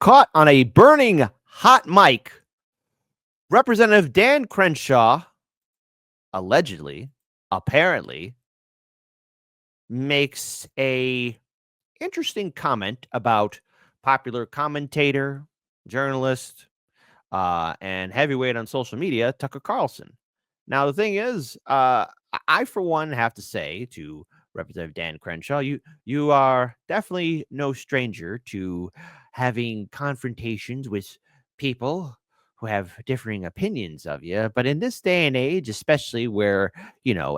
Caught on a burning hot mic, Representative Dan Crenshaw allegedly, apparently, makes a interesting comment about popular commentator, journalist, and heavyweight on social media, Tucker Carlson. Now, the thing is, I, for one, have to say to Representative Dan Crenshaw, you are definitely no stranger to having confrontations with people who have differing opinions of you. But in this day and age, especially where,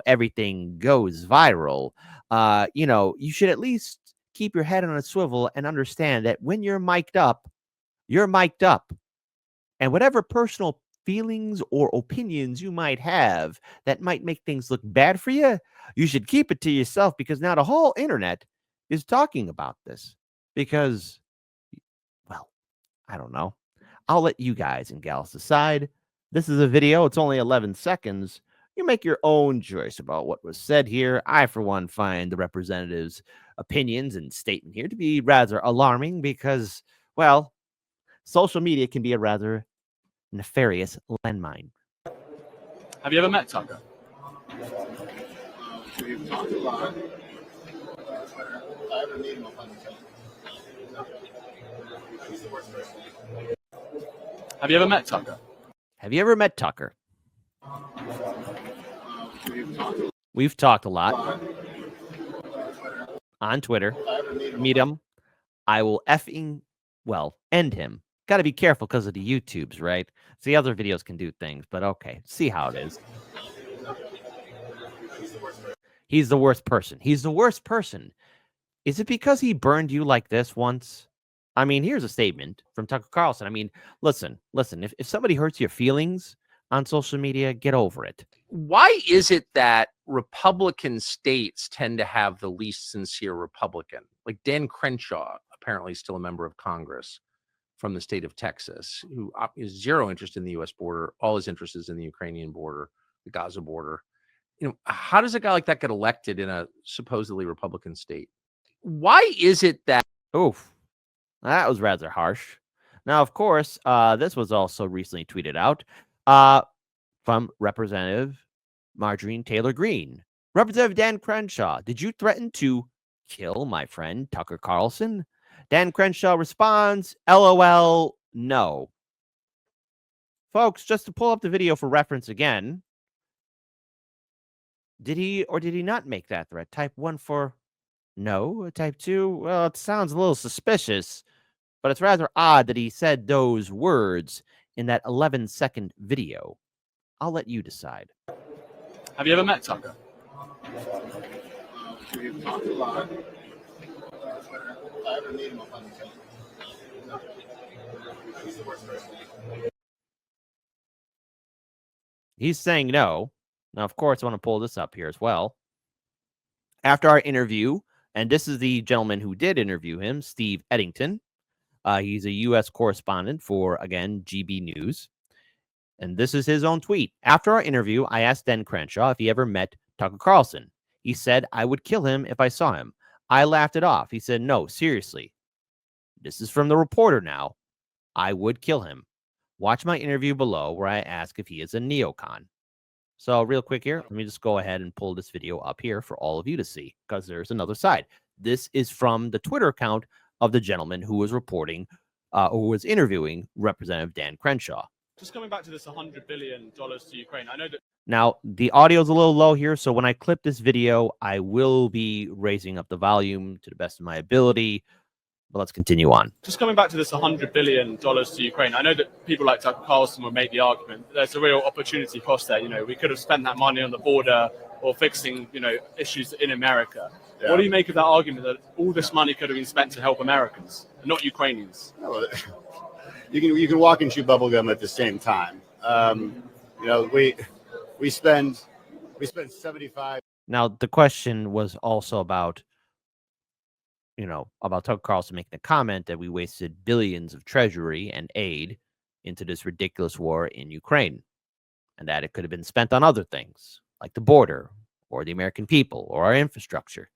everything goes viral, you should at least keep your head on a swivel and understand that when you're mic'd up, you're mic'd up. And whatever personal feelings or opinions you might have that might make things look bad for you, you should keep it to yourself, because now the whole internet is talking about this. Because, well, I don't know. I'll let you guys and gals decide. This is a video. It's only 11 seconds. You make your own choice about what was said here. I, for one, find the representative's opinions and statement here to be rather alarming because, well, social media can be a rather nefarious landmine. Have you ever met Tucker? We've talked a lot. I haven't met him on He's the worst person. Have you ever met Tucker? Have you ever met Tucker? We've talked a lot. On Twitter. Meet him. I will end him. Got to be careful because of the YouTubes, right? See, other videos can do things, but okay. See how it is. He's the worst person. He's the worst person. Is it because he burned you like this once? I mean, here's a statement from Tucker Carlson. I mean, listen. If somebody hurts your feelings on social media, get over it. Why is it that Republican states tend to have the least sincere Republican? Like Dan Crenshaw, apparently still a member of Congress from the state of Texas, who is zero interest in the U.S. border. All his interest is in the Ukrainian border, the Gaza border. How does a guy like that get elected in a supposedly Republican state? Why is it that... Oof, that was rather harsh. Now, of course, this was also recently tweeted out from Representative Marjorie Taylor Greene. Representative Dan Crenshaw, did you threaten to kill my friend Tucker Carlson? Dan Crenshaw responds, LOL, no. Folks, just to pull up the video for reference again, did he or did he not make that threat? Type 1 for no. Type 2, well, it sounds a little suspicious, but it's rather odd that he said those words in that 11-second video. I'll let you decide. Have you ever met Tucker? We've talked a lot. I haven't met him on He's the worst person. He's saying no. Now, of course, I want to pull this up here as well. After our interview, and this is the gentleman who did interview him, Steve Eddington. He's a U.S. correspondent for, again, GB News. And this is his own tweet. After our interview, I asked Dan Crenshaw if he ever met Tucker Carlson. He said I would kill him if I saw him. I laughed it off. He said, no, seriously. This is from the reporter now. I would kill him. Watch my interview below where I ask if he is a neocon. So real quick here, let me just go ahead and pull this video up here for all of you to see, because there's another side. This is from the Twitter account of the gentleman who was reporting, who was interviewing Representative Dan Crenshaw. Just coming back to this $100 billion to Ukraine, I know that... Now, the audio is a little low here, so when I clip this video, I will be raising up the volume to the best of my ability. But let's continue on. Just coming back to this $100 billion to Ukraine, I know that people like Tucker Carlson will make the argument that there's a real opportunity cost there. We could have spent that money on the border or fixing, issues in America. Yeah. What do you make of that argument that all this money could have been spent to help Americans, not Ukrainians? Well, you can walk and chew bubblegum at the same time. We spend 75. Now, the question was also about Tucker Carlson making a comment that we wasted billions of treasury and aid into this ridiculous war in Ukraine, and that it could have been spent on other things like the border or the American people or our infrastructure.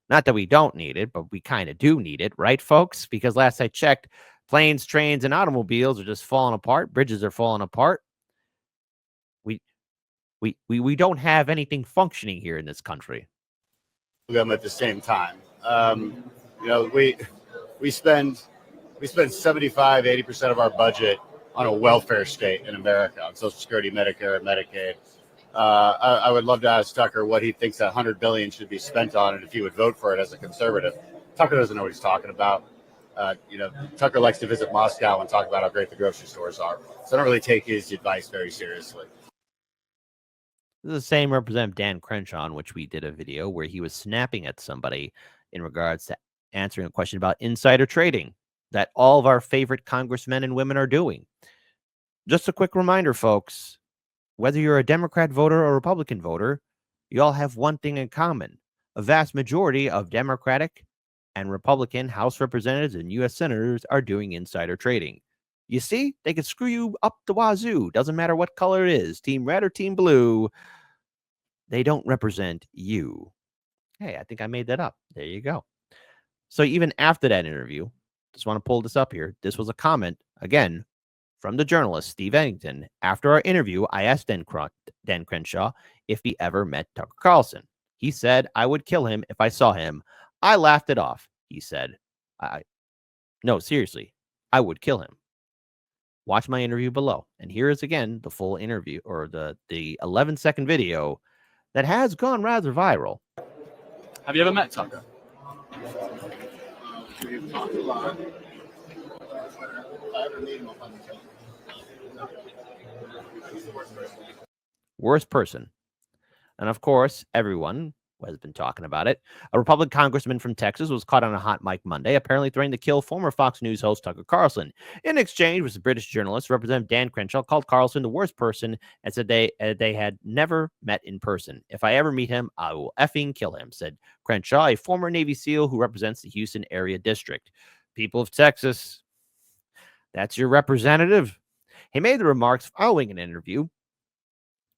Not that we don't need it, but we kind of do need it, right, folks? Because last I checked, Planes, trains, and automobiles are just falling apart. Bridges are falling apart. We don't have anything functioning here in this country. Them at the same time. We spend 75-80% of our budget on a welfare state in America, on Social Security, Medicare, and Medicaid. I would love to ask Tucker what he thinks that $100 billion should be spent on, and if he would vote for it as a conservative. Tucker doesn't know what he's talking about. Tucker likes to visit Moscow and talk about how great the grocery stores are. So I don't really take his advice very seriously. This is the same Representative Dan Crenshaw, on which we did a video where he was snapping at somebody in regards to answering a question about insider trading that all of our favorite congressmen and women are doing. Just a quick reminder, folks, whether you're a Democrat voter or Republican voter, you all have one thing in common. A vast majority of Democratic and Republican House representatives and U.S. senators are doing insider trading. You see, they can screw you up the wazoo. Doesn't matter what color it is, team red or team blue. They don't represent you. Hey, I think I made that up. There you go. So even after that interview, just want to pull this up here. This was a comment, again, from the journalist, Steve Eddington. After our interview, I asked Dan Crenshaw if he ever met Tucker Carlson. He said, I would kill him if I saw him. I laughed it off. He said, no, seriously, I would kill him. Watch my interview below. And here is again the full interview, or the 11-second video that has gone rather viral. Have you ever met Tucker? We've talked a lot. If I ever meet him, I'll probably kill him. He's the worst person. Worst person. And of course, everyone has been talking about it. A Republican congressman from Texas was caught on a hot mic Monday, apparently threatening to kill former Fox News host Tucker Carlson. In exchange with the British journalist, Representative Dan Crenshaw called Carlson the worst person and said they had never met in person. If I ever meet him, I will effing kill him, said Crenshaw, a former Navy SEAL who represents the Houston area district. People of Texas, that's your representative. He made the remarks following an interview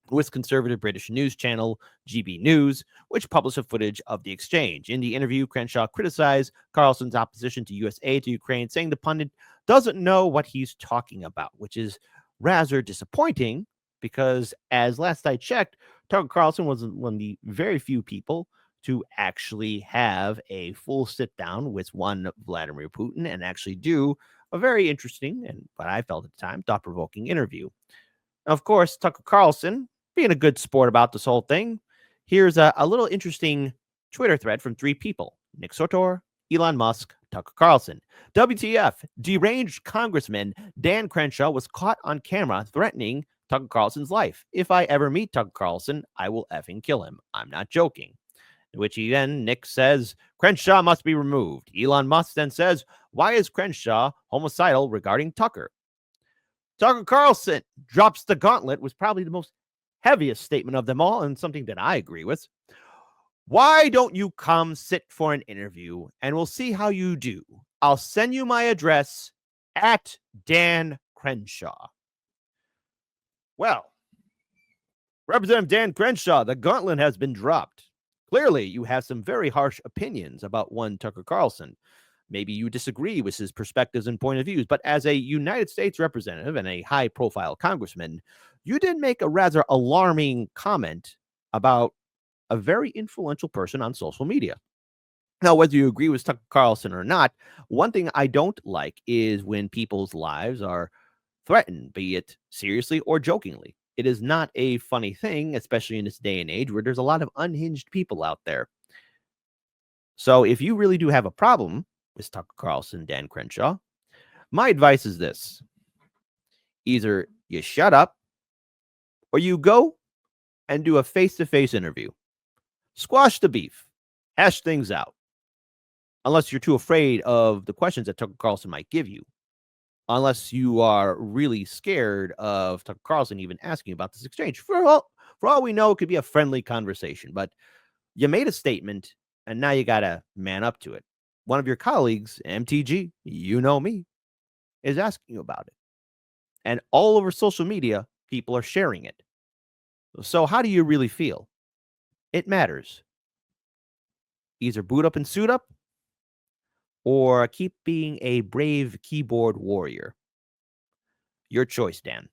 with conservative British news channel GB News, which published a footage of the exchange. In the interview, Crenshaw criticized Carlson's opposition to U.S. aid to Ukraine, saying the pundit doesn't know what he's talking about, which is rather disappointing because, as last I checked, Tucker Carlson was one of the very few people to actually have a full sit-down with one Vladimir Putin and actually do a very interesting and, what I felt at the time, thought-provoking interview. Of course, Tucker Carlson, being a good sport about this whole thing, here's a little interesting Twitter thread from three people: Nick Sotor, Elon Musk, Tucker Carlson. WTF, deranged Congressman Dan Crenshaw was caught on camera threatening Tucker Carlson's life. If I ever meet Tucker Carlson, I will effing kill him. I'm not joking. In which Nick says, Crenshaw must be removed. Elon Musk then says, why is Crenshaw homicidal regarding Tucker? Tucker Carlson drops the gauntlet, was probably the most heaviest statement of them all, and something that I agree with. Why don't you come sit for an interview and we'll see how you do? I'll send you my address at Dan Crenshaw. Well, Representative Dan Crenshaw, the gauntlet has been dropped. Clearly, you have some very harsh opinions about one Tucker Carlson. Maybe you disagree with his perspectives and point of views, but as a United States representative and a high-profile congressman, you did make a rather alarming comment about a very influential person on social media. Now, whether you agree with Tucker Carlson or not, one thing I don't like is when people's lives are threatened, be it seriously or jokingly. It is not a funny thing, especially in this day and age where there's a lot of unhinged people out there. So if you really do have a problem with Tucker Carlson, Dan Crenshaw, my advice is this: either you shut up or you go and do a face-to-face interview. Squash the beef. Hash things out. Unless you're too afraid of the questions that Tucker Carlson might give you. Unless you are really scared of Tucker Carlson even asking about this exchange. For all we know, it could be a friendly conversation. But you made a statement, and now you got to man up to it. One of your colleagues, MTG, you know me, is asking you about it. And all over social media, people are sharing it. So how do you really feel? It matters. Either boot up and suit up, or keep being a brave keyboard warrior? Your choice, Dan.